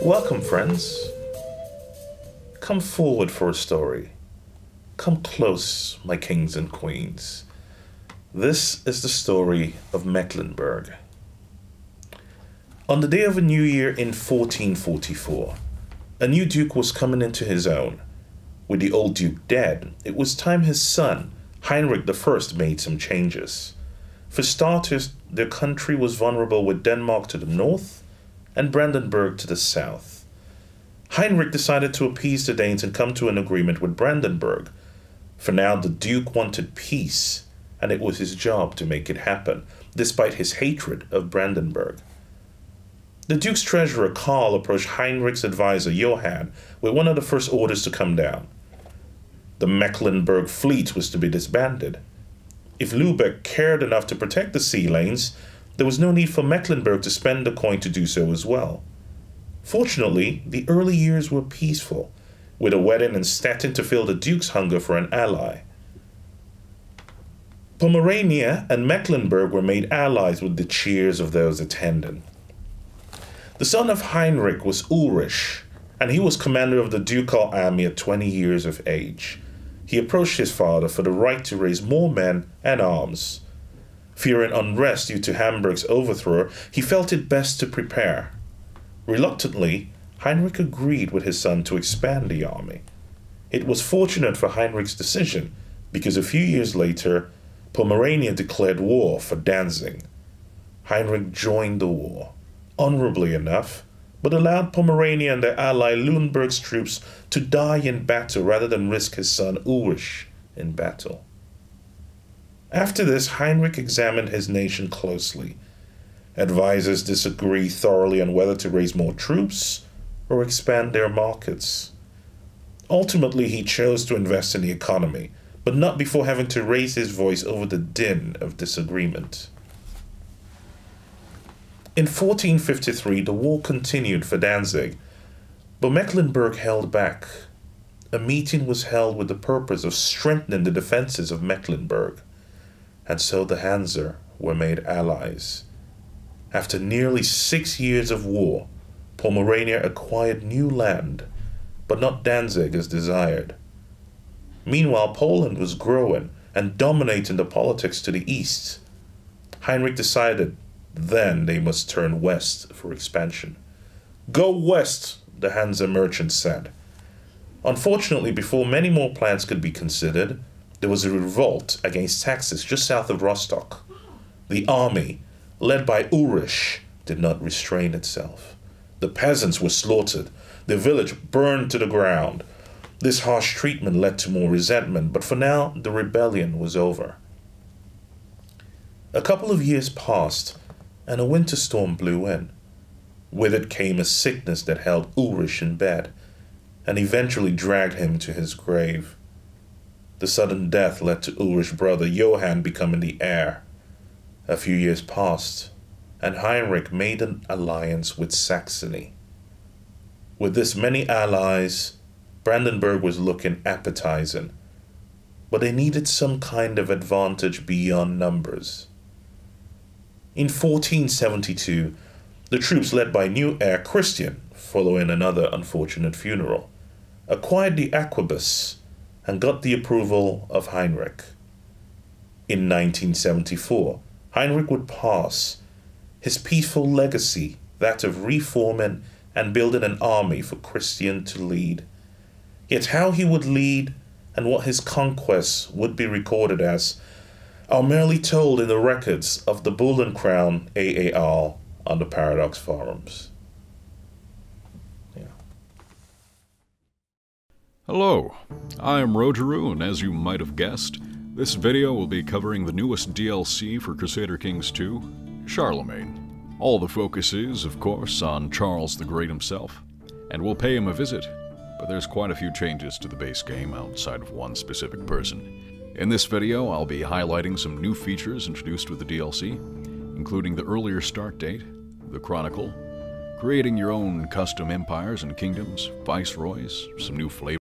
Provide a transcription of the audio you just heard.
Welcome, friends. Come forward for a story. Come close, my kings and queens. This is the story of Mecklenburg. On the day of a new year in 1444, a new duke was coming into his own. With the old duke dead, it was time his son, Heinrich I, made some changes. For starters, their country was vulnerable with Denmark to the north and Brandenburg to the south. Heinrich decided to appease the Danes and come to an agreement with Brandenburg. For now, the Duke wanted peace, and it was his job to make it happen, despite his hatred of Brandenburg. The Duke's treasurer, Karl, approached Heinrich's advisor, Johann, with one of the first orders to come down. The Mecklenburg fleet was to be disbanded. If Lübeck cared enough to protect the sea lanes, there was no need for Mecklenburg to spend the coin to do so as well. Fortunately, the early years were peaceful, with a wedding in Stettin to fill the Duke's hunger for an ally. Pomerania and Mecklenburg were made allies with the cheers of those attending. The son of Heinrich was Ulrich, and he was commander of the ducal army at 20 years of age. He approached his father for the right to raise more men and arms. Fearing unrest due to Hamburg's overthrow, he felt it best to prepare. Reluctantly, Heinrich agreed with his son to expand the army. It was fortunate for Heinrich's decision, because a few years later, Pomerania declared war for Danzig. Heinrich joined the war, honorably enough, but allowed Pomerania and their ally Lüneburg's troops to die in battle rather than risk his son Ulrich in battle. After this, Heinrich examined his nation closely. Advisors disagree thoroughly on whether to raise more troops or expand their markets. Ultimately, he chose to invest in the economy, but not before having to raise his voice over the din of disagreement. In 1453, the war continued for Danzig, but Mecklenburg held back. A meeting was held with the purpose of strengthening the defenses of Mecklenburg, and so the Hansa were made allies. After nearly 6 years of war, Pomerania acquired new land, but not Danzig as desired. Meanwhile, Poland was growing and dominating the politics to the east. Heinrich decided then they must turn west for expansion. "Go west," the Hansa merchants said. Unfortunately, before many more plans could be considered, there was a revolt against taxes just south of Rostock. The army, led by Ulrich, did not restrain itself. The peasants were slaughtered, the village burned to the ground. This harsh treatment led to more resentment, but for now, the rebellion was over. A couple of years passed, and a winter storm blew in. With it came a sickness that held Ulrich in bed, and eventually dragged him to his grave. The sudden death led to Ulrich's brother Johann becoming the heir. A few years passed, and Heinrich made an alliance with Saxony. With this many allies, Brandenburg was looking appetizing, but they needed some kind of advantage beyond numbers. In 1472, the troops led by new heir Christian, following another unfortunate funeral, acquired the Aquabus and got the approval of Heinrich. In 1974, Heinrich would pass his peaceful legacy, that of reforming and building an army for Christian to lead. Yet how he would lead and what his conquests would be recorded as are merely told in the records of the Bull and Crown AAR on the Paradox forums. Hello, I am Rogeru, and as you might have guessed, this video will be covering the newest DLC for Crusader Kings 2, Charlemagne. All the focus is, of course, on Charles the Great himself, and we'll pay him a visit, but there's quite a few changes to the base game outside of one specific person. In this video, I'll be highlighting some new features introduced with the DLC, including the earlier start date, the Chronicle, creating your own custom empires and kingdoms, viceroys, some new flavors,